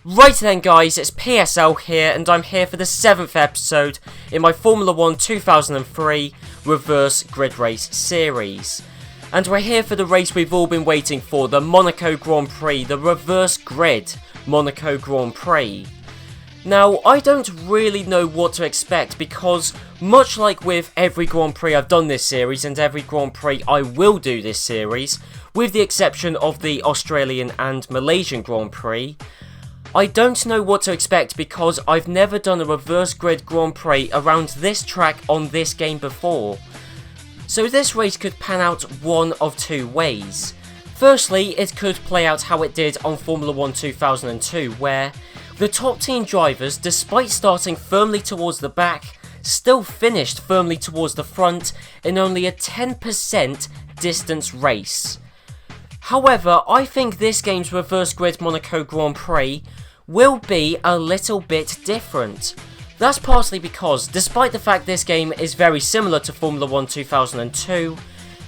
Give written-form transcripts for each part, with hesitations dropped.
Right then guys, it's PSL here, and I'm here for the 7th episode in my Formula 1 2003 Reverse Grid Race series. And we're here for the race we've all been waiting for, the Monaco Grand Prix, the Reverse Grid Monaco Grand Prix. Now, I don't really know what to expect because, much like with every Grand Prix I've done this series and every Grand Prix I will do this series, with the exception of the Australian and Malaysian Grand Prix, I don't know what to expect because I've never done a reverse grid Grand Prix around this track on this game before. So this race could pan out one of two ways. Firstly, it could play out how it did on Formula 1 2002, where the top team drivers, despite starting firmly towards the back, still finished firmly towards the front in only a 10% distance race. However, I think this game's reverse grid Monaco Grand Prix will be a little bit different. That's partly because, despite the fact this game is very similar to Formula 1 2002,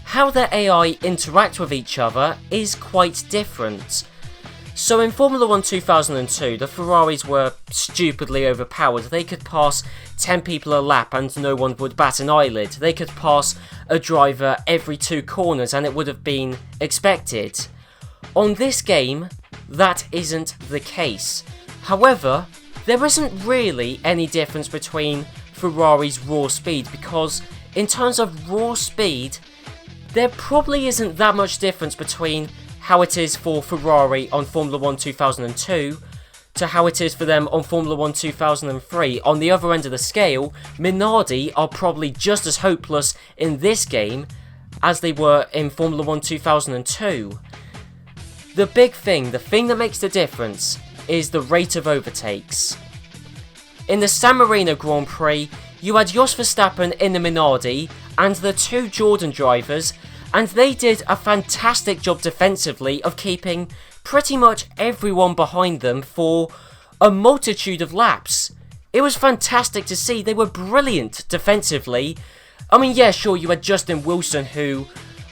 how their AI interact with each other is quite different. So in Formula 1 2002, the Ferraris were stupidly overpowered. They could pass 10 people a lap and no one would bat an eyelid. They could pass a driver every 2 corners and it would have been expected. On this game, that isn't the case. However, there isn't really any difference between Ferrari's raw speed because in terms of raw speed, there probably isn't that much difference between how it is for Ferrari on Formula 1 2002 to how it is for them on Formula 1 2003. On the other end of the scale, Minardi are probably just as hopeless in this game as they were in Formula 1 2002. The big thing, the thing that makes the difference, is the rate of overtakes. In the San Marino Grand Prix, you had Jos Verstappen in the Minardi and the 2 Jordan drivers, and they did a fantastic job defensively of keeping pretty much everyone behind them for a multitude of laps. It was fantastic to see. They were brilliant defensively. I mean, yeah, sure, you had Justin Wilson, who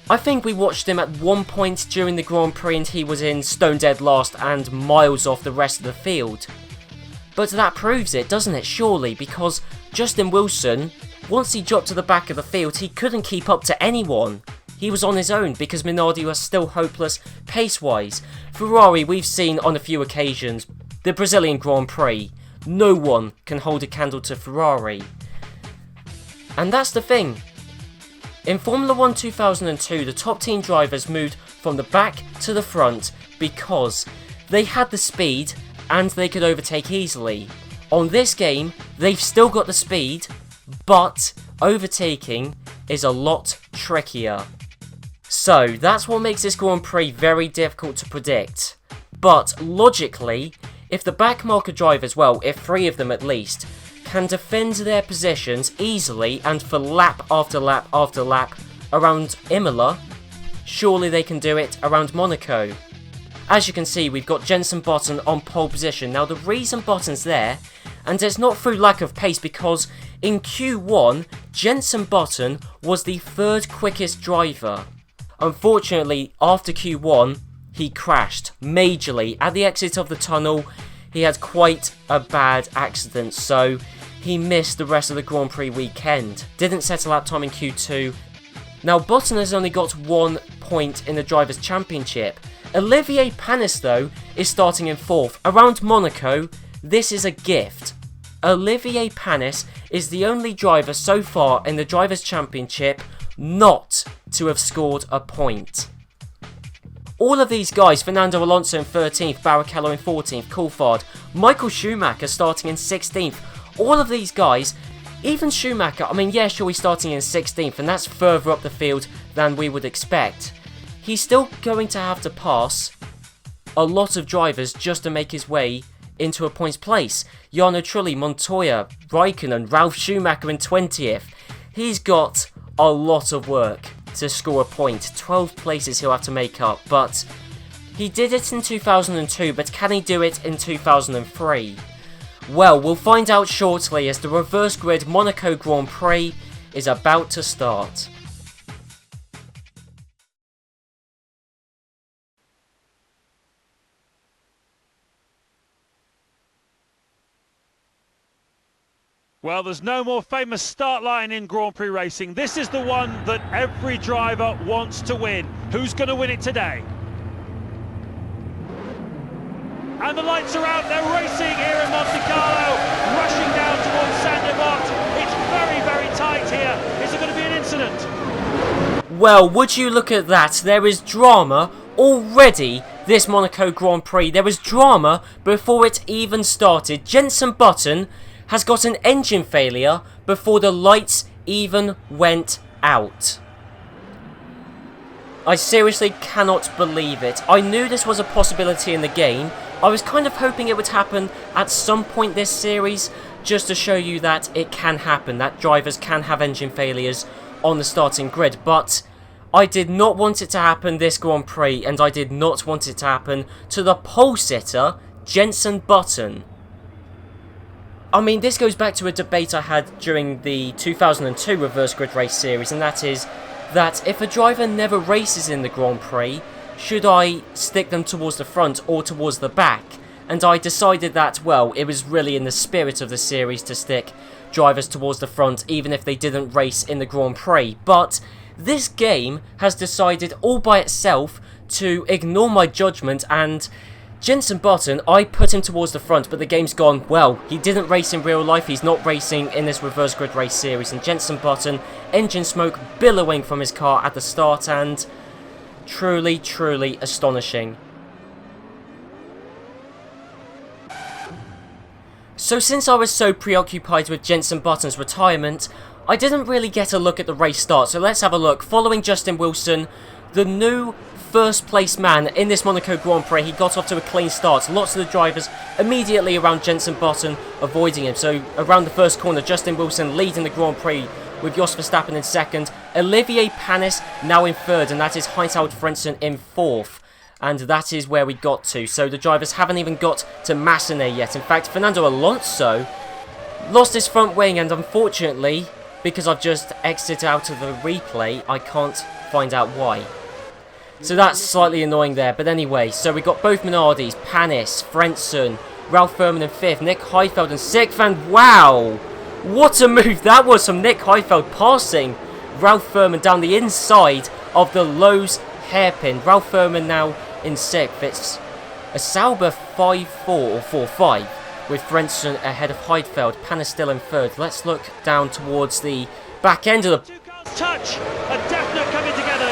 I think we watched him at one point during the Grand Prix and he was in stone dead last and miles off the rest of the field. But that proves it, doesn't it, surely, because Justin Wilson, once he dropped to the back of the field, he couldn't keep up to anyone. He was on his own because Minardi was still hopeless pace-wise. Ferrari, we've seen on a few occasions, the Brazilian Grand Prix, no one can hold a candle to Ferrari. And that's the thing. In Formula 1 2002, the top team drivers moved from the back to the front because they had the speed and they could overtake easily. On this game, they've still got the speed, but overtaking is a lot trickier. So that's what makes this Grand Prix very difficult to predict. But logically, if the backmarker drivers, well, if 3 of them at least, can defend their positions easily and for lap after lap after lap around Imola, surely they can do it around Monaco. As you can see, we've got Jenson Button on pole position. Now the reason Button's there, and it's not through lack of pace, because in Q1, Jenson Button was the 3rd quickest driver. Unfortunately, after Q1, he crashed majorly. At the exit of the tunnel, he had quite a bad accident, so he missed the rest of the Grand Prix weekend. Didn't set a lap time in Q2. Now, Button has only got 1 point in the Drivers' Championship. Olivier Panis, though, is starting in 4th. Around Monaco, this is a gift. Olivier Panis is the only driver so far in the Drivers' Championship not to have scored a point. All of these guys, Fernando Alonso in 13th, Barrichello in 14th, Coulthard, Michael Schumacher starting in 16th, all of these guys, Even Schumacher, I mean, yeah, sure, he's starting in 16th, and that's further up the field than we would expect. He's still going to have to pass a lot of drivers just to make his way into a points place. Jarno Trulli, Montoya, Raikkonen, Ralf Schumacher in 20th. He's got a lot of work to score a point. 12 places he'll have to make up, but he did it in 2002, but can he do it in 2003? Well, we'll find out shortly as the reverse grid Monaco Grand Prix is about to start. Well, there's no more famous start line in Grand Prix racing. This is the one that every driver wants to win. Who's going to win it today? And the lights are out. They're racing here in Monte Carlo, rushing down towards Saint-Denis. It's very, very tight here. Is there going to be an incident? Well, would you look at that? There is drama already this Monaco Grand Prix. There was drama before it even started. Jenson Button has got an engine failure before the lights even went out. I seriously cannot believe it. I knew this was a possibility in the game. I was kind of hoping it would happen at some point this series, just to show you that it can happen, that drivers can have engine failures on the starting grid, but I did not want it to happen this Grand Prix, and I did not want it to happen to the pole sitter, Jenson Button. I mean, this goes back to a debate I had during the 2002 reverse grid race series, and that is that if a driver never races in the Grand Prix, should I stick them towards the front or towards the back? And I decided that, well, it was really in the spirit of the series to stick drivers towards the front, even if they didn't race in the Grand Prix. But this game has decided all by itself to ignore my judgment, and Jenson Button, I put him towards the front, but the game's gone, well, he didn't race in real life, he's not racing in this reverse grid race series, and Jenson Button, engine smoke billowing from his car at the start, and truly, truly astonishing. So since I was so preoccupied with Jenson Button's retirement, I didn't really get a look at the race start, so let's have a look. Following Justin Wilson, the new first place man in this Monaco Grand Prix, he got off to a clean start. Lots of the drivers immediately around Jenson Button avoiding him. So around the first corner, Justin Wilson leading the Grand Prix with Jos Verstappen in second. Olivier Panis now in third, and that is Heinz-Harald Frentzen in fourth. And that is where we got to. So the drivers haven't even got to Massenet yet. In fact, Fernando Alonso lost his front wing, and unfortunately, because I've just exited out of the replay, I can't find out why. So that's slightly annoying there. But anyway, so we got both Minardis, Panis, Frentzen, Ralf Furman in fifth, Nick Heidfeld in sixth, and wow! What a move that was from Nick Heidfeld, passing Ralf Furman down the inside of the Lowe's hairpin. Ralf Furman now in sixth. It's a Sauber 5-4 or 4-5 with Frentzen ahead of Heidfeld. Panis still in third. Let's look down towards the back end of the touch, a definite coming together.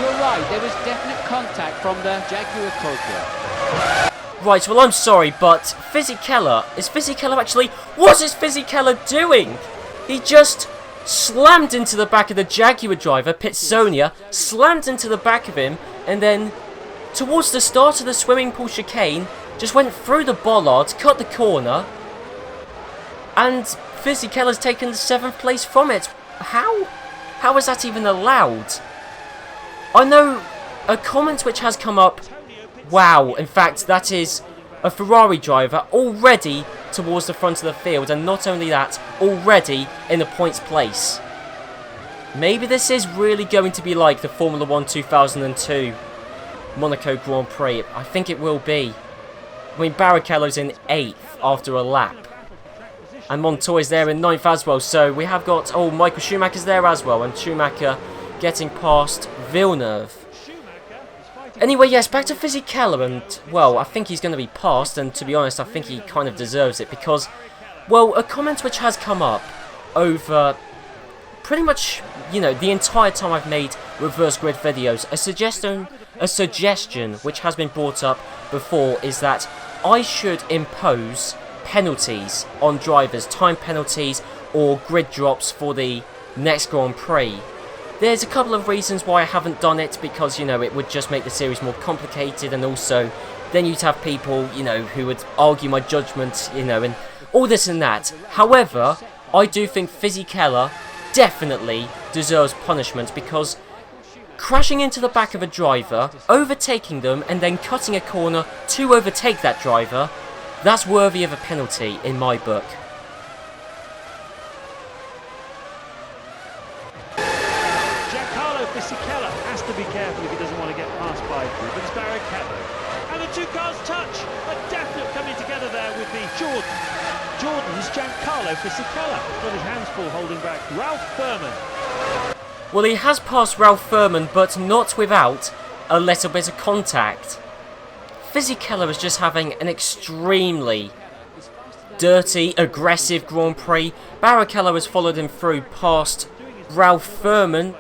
You're right, there was definite contact from the Jaguar Cobra. Right, well, I'm sorry, but Fisichella, is Fisichella actually, what is Fisichella doing? He just slammed into the back of the Jaguar driver, Pitsonia, slammed into the back of him, and then towards the start of the swimming pool chicane, just went through the bollard, cut the corner, and Fisichella's taken the 7th place from it. How? How is that even allowed? I know a comment which has come up, wow, in fact that is a Ferrari driver already towards the front of the field, and not only that, already in the points place. Maybe this is really going to be like the Formula 1 2002 Monaco Grand Prix. I think it will be. I mean, Barrichello's in 8th after a lap. And Montoya's there in 9th as well. So we have got, oh, Michael Schumacher's there as well. And Schumacher getting past Villeneuve. Anyway, yes, back to Fisichella. And, well, I think he's going to be passed. And to be honest, I think he kind of deserves it. Because, well, a comment which has come up over pretty much, you know, the entire time I've made reverse grid videos. A suggestion which has been brought up before is that I should impose penalties on drivers, time penalties, or grid drops for the next Grand Prix. There's a couple of reasons why I haven't done it, because, you know, it would just make the series more complicated, and also then you'd have people, you know, who would argue my judgment, you know, and all this and that. However, I do think Fisichella definitely deserves punishment, because crashing into the back of a driver, overtaking them, and then cutting a corner to overtake that driver, that's worthy of a penalty in my book. Fisichella has to be careful if he doesn't want to get past by Rubens Barrichello. And the two cars touch. A definite coming together there with the Jordan's Giancarlo Fisichella. Got his hands full holding back Ralph Furman. Well, he has passed Ralph Furman, but not without a little bit of contact. Fisichella is just having an extremely dirty, aggressive Grand Prix. Barrichello has followed him through past Ralph Furman.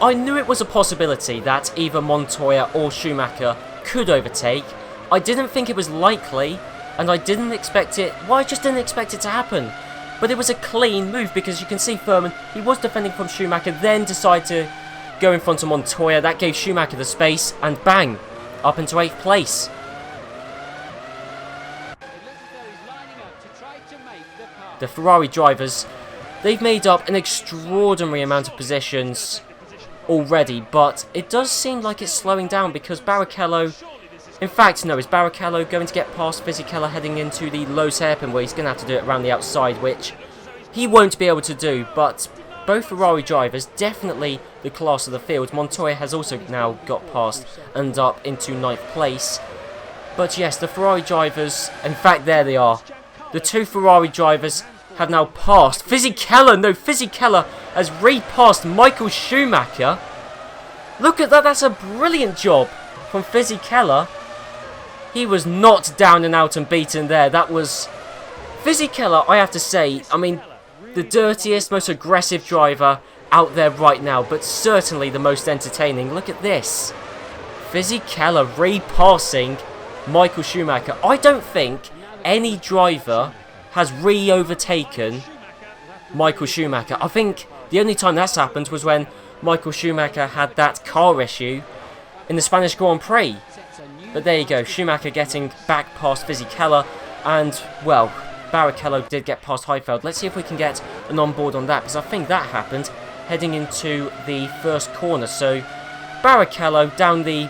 I knew it was a possibility that either Montoya or Schumacher could overtake. I didn't think it was likely, and I didn't expect it. Well, I just didn't expect it to happen. But it was a clean move, because you can see Furman, he was defending from Schumacher, then decided to go in front of Montoya. That gave Schumacher the space, and bang, up into 8th place. The Ferrari drivers, they've made up an extraordinary amount of positions already, but it does seem like it's slowing down, because Barrichello, in fact, no, is Barrichello going to get past Fisichella heading into the Lowe's hairpin, where he's going to have to do it around the outside, which he won't be able to do. But both Ferrari drivers, definitely the class of the field. Montoya has also now got past and up into 9th place. But yes, the Ferrari drivers, in fact, there they are. The two Ferrari drivers have now passed Fisichella has repassed Michael Schumacher. Look at that, that's a brilliant job from Fisichella. He was not down and out and beaten there. That was Fisichella, I have to say, I mean, the dirtiest, most aggressive driver out there right now, but certainly the most entertaining. Look at this. Fisichella repassing Michael Schumacher. I don't think any driver has re-overtaken Michael Schumacher. I think the only time that's happened was when Michael Schumacher had that car issue in the Spanish Grand Prix. But there you go, Schumacher getting back past Fisichella, and, well, Barrichello did get past Heifeld. Let's see if we can get an onboard on that, because I think that happened heading into the first corner. So Barrichello down the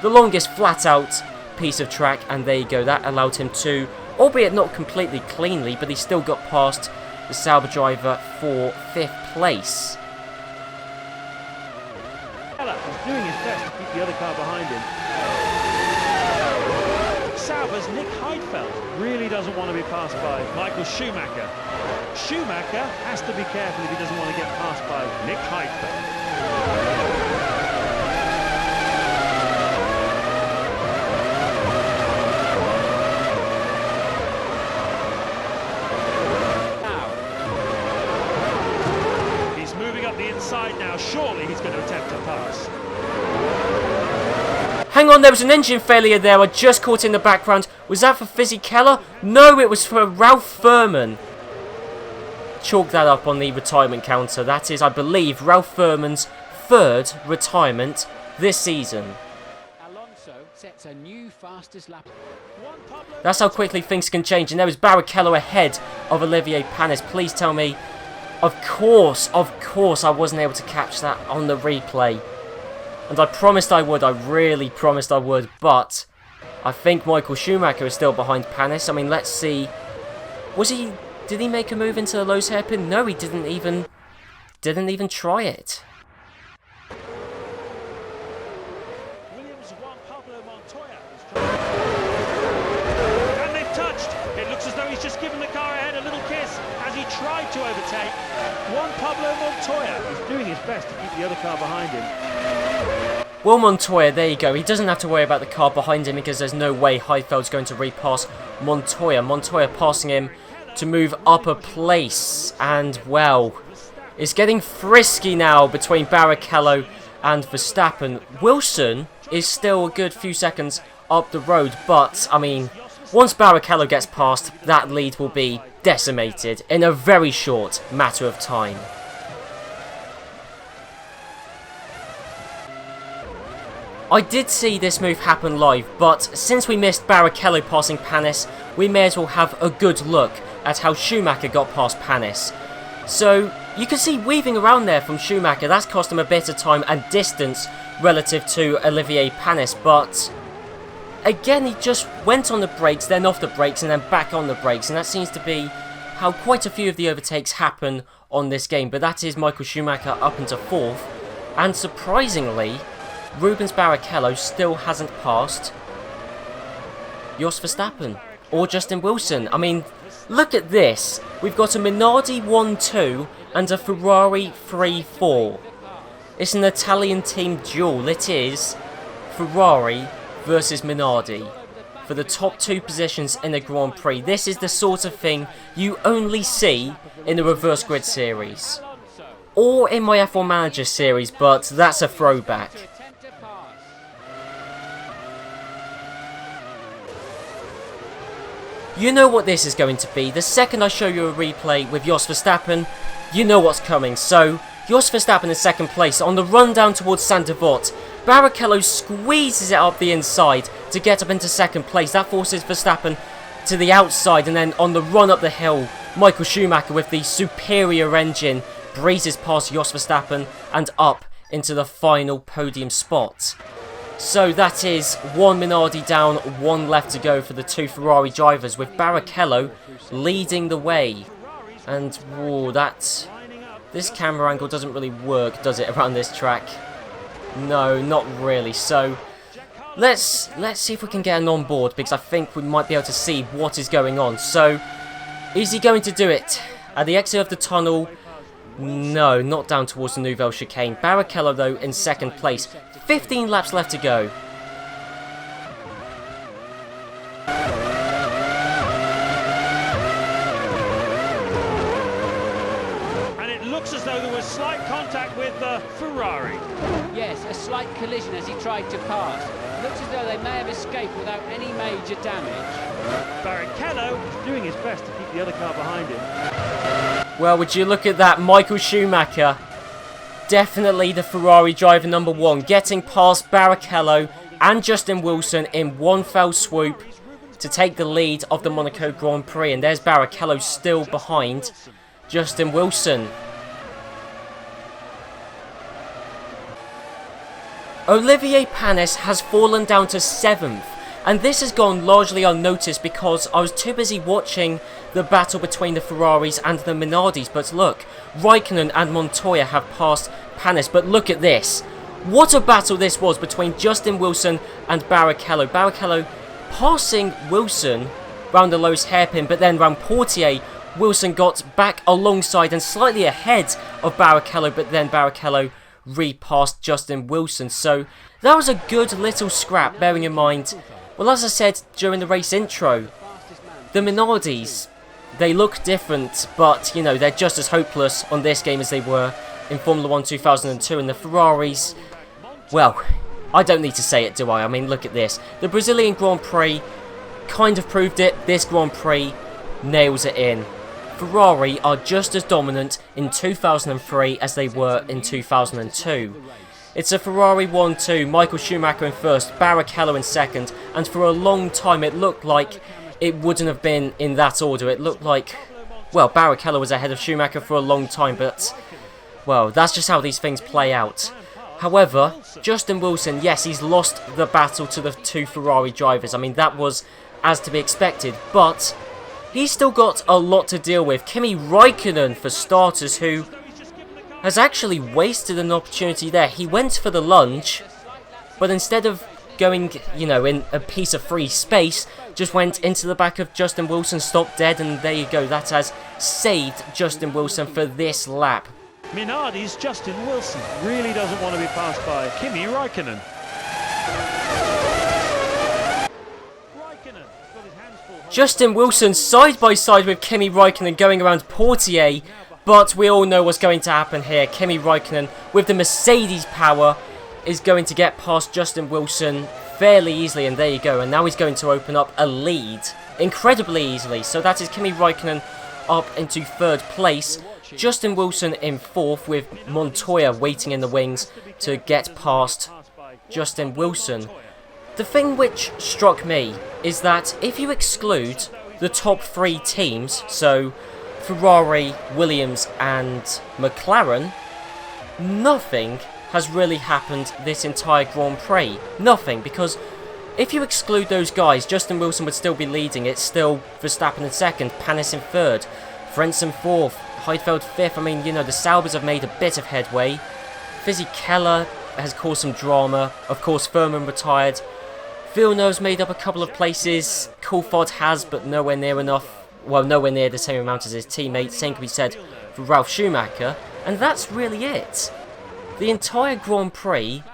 longest flat-out piece of track, and there you go, that allowed him to, albeit not completely cleanly, but he still got past the Sauber driver for 5th place. He's doing his best to keep the other car behind him. Sauber's Nick Heidfeld really doesn't want to be passed by Michael Schumacher. Schumacher has to be careful if he doesn't want to get passed by Nick Heidfeld. Inside now, surely he's going to attempt to pass. Hang on, there was an engine failure there. I just caught in the background. Was that for Fisichella? No, it was for Ralph Furman. Chalk that up on the retirement counter. That is, I believe, Ralph Furman's 3rd retirement this season. Alonso sets a new fastest lap. That's how quickly things can change. And there was Barrichello ahead of Olivier Panis. Please tell me. Of course, I wasn't able to catch that on the replay. And I promised I would, I really promised I would, but I think Michael Schumacher is still behind Panis. I mean, let's see. Did he make a move into the Lowe's hairpin? No, he didn't even try it. Williams won Pablo Montoya. And they've touched. It looks as though he's just given the car ahead a little kiss as he tried to overtake. Juan Pablo Montoya is doing his best to keep the other car behind him. Well, Montoya, there you go. He doesn't have to worry about the car behind him, because there's no way Heifeld's going to repass Montoya. Montoya passing him to move up a place. And, well, it's getting frisky now between Barrichello and Verstappen. Wilson is still a good few seconds up the road, but, I mean, Once Barrichello gets past, that lead will be decimated in a very short matter of time. I did see this move happen live, but since we missed Barrichello passing Panis, we may as well have a good look at how Schumacher got past Panis. So, you can see weaving around there from Schumacher, that's cost him a bit of time and distance relative to Olivier Panis, but again he just went on the brakes, then off the brakes, and then back on the brakes, and that seems to be how quite a few of the overtakes happen on this game. But that is Michael Schumacher up into 4th, and surprisingly, Rubens Barrichello still hasn't passed Jos Verstappen or Justin Wilson. I mean, look at this. We've got a Minardi 1-2 and a Ferrari 3-4. It's an Italian team duel. It is Ferrari versus Minardi for the top 2 positions in the Grand Prix. This is the sort of thing you only see in the reverse grid series or in my F1 Manager series, but that's a throwback. You know what this is going to be. The second I show you a replay with Jos Verstappen, you know what's coming. So, Jos Verstappen in 2nd place on the run down towards Saint Devote. Barrichello squeezes it up the inside to get up into 2nd place. That forces Verstappen to the outside, and then on the run up the hill, Michael Schumacher with the superior engine breezes past Jos Verstappen and up into the final podium spot. So that is 1 Minardi down, 1 left to go for the 2 Ferrari drivers, with Barrichello leading the way. And whoa, this camera angle doesn't really work, does it, around this track? No, not really. So let's see if we can get an on board, because I think we might be able to see what is going on. So is he going to do it at the exit of the tunnel? No, not down towards the Nouvelle chicane. Barrichello though in 2nd place. 15 laps left to go. And it looks as though there was slight contact with the Ferrari. Yes, a slight collision as he tried to pass. Looks as though they may have escaped without any major damage. Barrichello is doing his best to keep the other car behind him. Well, would you look at that, Michael Schumacher. Definitely the Ferrari driver number 1, getting past Barrichello and Justin Wilson in one fell swoop to take the lead of the Monaco Grand Prix. And there's Barrichello still behind Justin Wilson. Olivier Panis has fallen down to 7th. And this has gone largely unnoticed because I was too busy watching the battle between the Ferraris and the Minardis. But look, Raikkonen and Montoya have passed Panis. But look at this. What a battle this was between Justin Wilson and Barrichello. Barrichello passing Wilson round the lowest hairpin, but then round Portier, Wilson got back alongside and slightly ahead of Barrichello, but then Barrichello repassed Justin Wilson. So that was a good little scrap, bearing in mind, well, as I said during the race intro, the Minardis, they look different, but, you know, they're just as hopeless on this game as they were in Formula 1 2002. And the Ferraris, well, I don't need to say it, do I? I mean, look at this. The Brazilian Grand Prix kind of proved it. This Grand Prix nails it in. Ferrari are just as dominant in 2003 as they were in 2002. It's a Ferrari 1-2, Michael Schumacher in 1st, Barrichello in 2nd, and for a long time it looked like it wouldn't have been in that order. It looked like, well, Barrichello was ahead of Schumacher for a long time, but, well, that's just how these things play out. However, Justin Wilson, yes, he's lost the battle to the 2 Ferrari drivers. I mean, that was as to be expected, but he's still got a lot to deal with. Kimi Raikkonen, for starters, who has actually wasted an opportunity there. He went for the lunge, but instead of going, you know, in a piece of free space, just went into the back of Justin Wilson, stopped dead, and there you go. That has saved Justin Wilson for this lap. Minardi's Justin Wilson really doesn't want to be passed by Kimi Raikkonen. Justin Wilson side by side with Kimi Raikkonen going around Portier, but we all know what's going to happen here. Kimi Raikkonen, with the Mercedes power, is going to get past Justin Wilson fairly easily, and there you go. And now he's going to open up a lead incredibly easily. So that is Kimi Raikkonen up into 3rd place. Justin Wilson in 4th, with Montoya waiting in the wings to get past Justin Wilson. The thing which struck me is that if you exclude the top 3 teams, so Ferrari, Williams and McLaren, nothing has really happened this entire Grand Prix. Nothing, because if you exclude those guys, Justin Wilson would still be leading. It's still Verstappen in 2nd, Panis in 3rd, Frentzen 4th, Heidfeld 5th. I mean, you know, the Saubers have made a bit of headway. Fisichella has caused some drama. Of course, Furman retired. Villeneuve's made up a couple of places. Coulthard has, but nowhere near enough. Well, nowhere near the same amount as his teammates. Same can be said for Ralf Schumacher. And that's really it. The entire Grand Prix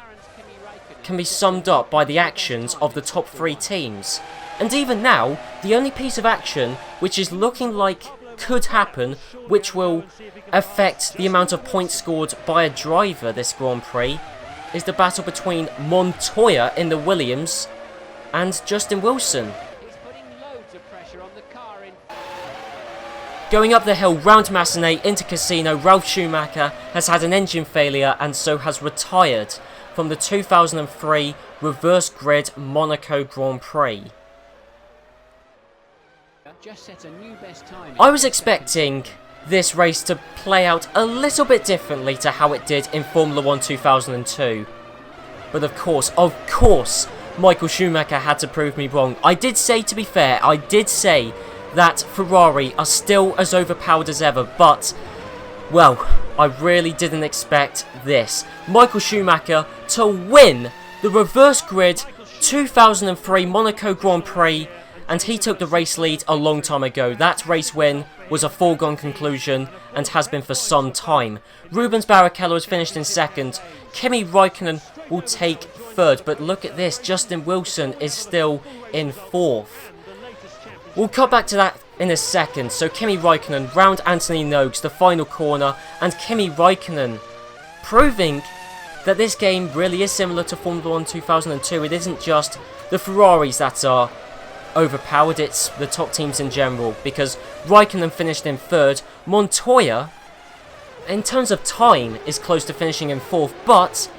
can be summed up by the actions of the top 3 teams. And even now, the only piece of action which is looking like could happen, which will affect the amount of points scored by a driver this Grand Prix, is the battle between Montoya in the Williams and Justin Wilson. Going up the hill round Massenet into Casino, Ralf Schumacher has had an engine failure and so has retired from the 2003 reverse grid Monaco Grand Prix. I was expecting this race to play out a little bit differently to how it did in Formula 1 2002. But of course, Michael Schumacher had to prove me wrong. I did say, to be fair, I did say that Ferrari are still as overpowered as ever, but, well, I really didn't expect this. Michael Schumacher to win the reverse grid 2003 Monaco Grand Prix, and he took the race lead a long time ago. That race win was a foregone conclusion and has been for some time. Rubens Barrichello has finished in 2nd. Kimi Raikkonen will take 3rd, but look at this, Justin Wilson is still in 4th. We'll cut back to that in a second. So Kimi Raikkonen round Anthony Noakes, the final corner, and Kimi Raikkonen proving that this game really is similar to Formula 1 2002. It isn't just the Ferraris that are overpowered, it's the top teams in general, because Raikkonen finished in 3rd. Montoya, in terms of time, is close to finishing in 4th, but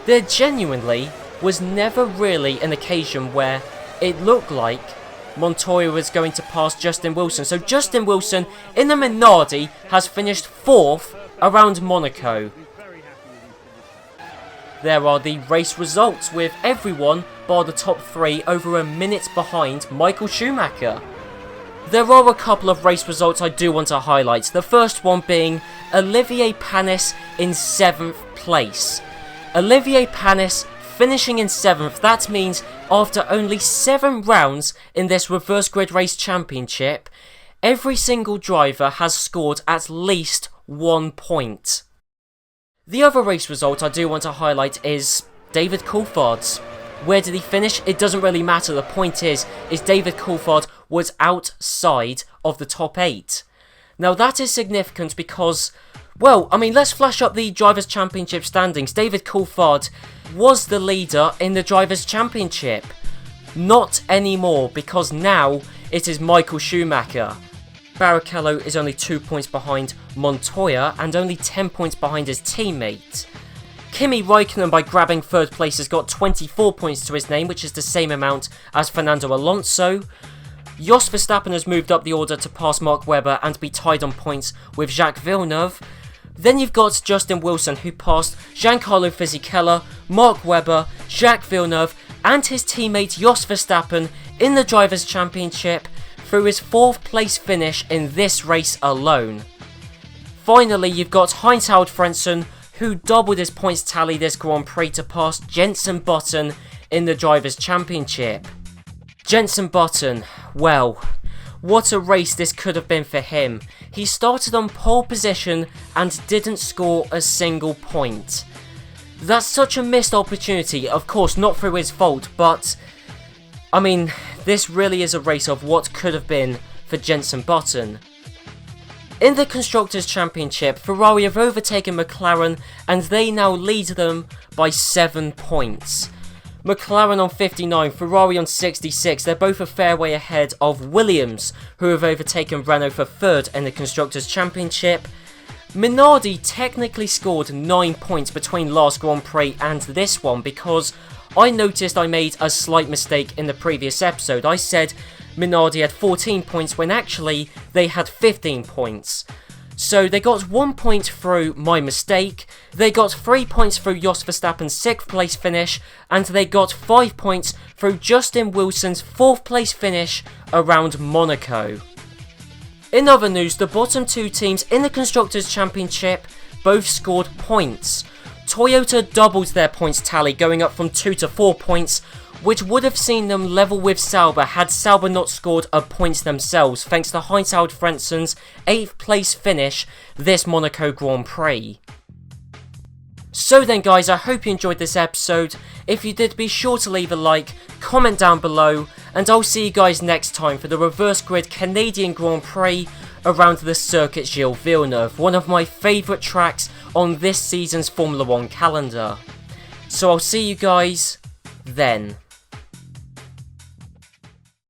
there genuinely was never really an occasion where it looked like Montoya was going to pass Justin Wilson. So Justin Wilson in the Minardi has finished 4th around Monaco. There are the race results, with everyone bar the top 3 over a minute behind Michael Schumacher. There are a couple of race results I do want to highlight. The first one being Olivier Panis in 7th place. Olivier Panis finishing in 7th, that means after only 7 rounds in this reverse grid race championship, every single driver has scored at least 1 point. The other race result I do want to highlight is David Coulthard's. Where did he finish? It doesn't really matter. The point is David Coulthard was outside of the top 8. Now that is significant because, well, I mean, let's flash up the Drivers' Championship standings. David Coulthard was the leader in the Drivers' Championship. Not anymore, because now it is Michael Schumacher. Barrichello is only 2 points behind Montoya and only 10 points behind his teammate. Kimi Raikkonen, by grabbing 3rd place, has got 24 points to his name, which is the same amount as Fernando Alonso. Jos Verstappen has moved up the order to pass Mark Webber and be tied on points with Jacques Villeneuve. Then you've got Justin Wilson, who passed Giancarlo Fisichella, Mark Webber, Jacques Villeneuve and his teammate Jos Verstappen in the Drivers' Championship through his 4th place finish in this race alone. Finally, you've got Heinz-Harald Frentzen, who doubled his points tally this Grand Prix to pass Jenson Button in the Drivers' Championship. Jenson Button, well, what a race this could have been for him. He started on pole position and didn't score a single point. That's such a missed opportunity, of course not through his fault, but I mean, this really is a race of what could have been for Jenson Button. In the Constructors' Championship, Ferrari have overtaken McLaren and they now lead them by 7 points. McLaren on 59, Ferrari on 66, they're both a fair way ahead of Williams, who have overtaken Renault for 3rd in the Constructors' Championship. Minardi technically scored 9 points between last Grand Prix and this one, because I noticed I made a slight mistake in the previous episode. I said Minardi had 14 points when actually they had 15 points. So they got 1 point through my mistake, they got 3 points through Jos Verstappen's 6th place finish, and they got 5 points through Justin Wilson's 4th place finish around Monaco. In other news, the bottom 2 teams in the Constructors' Championship both scored points. Toyota doubled their points tally, going up from 2 to 4 points, which would have seen them level with Sauber had Sauber not scored a point themselves, thanks to Heinz-Harald Frenzen's 8th place finish this Monaco Grand Prix. So then guys, I hope you enjoyed this episode. If you did, be sure to leave a like, comment down below, and I'll see you guys next time for the reverse grid Canadian Grand Prix around the Circuit Gilles Villeneuve, one of my favourite tracks on this season's Formula 1 calendar. So I'll see you guys then.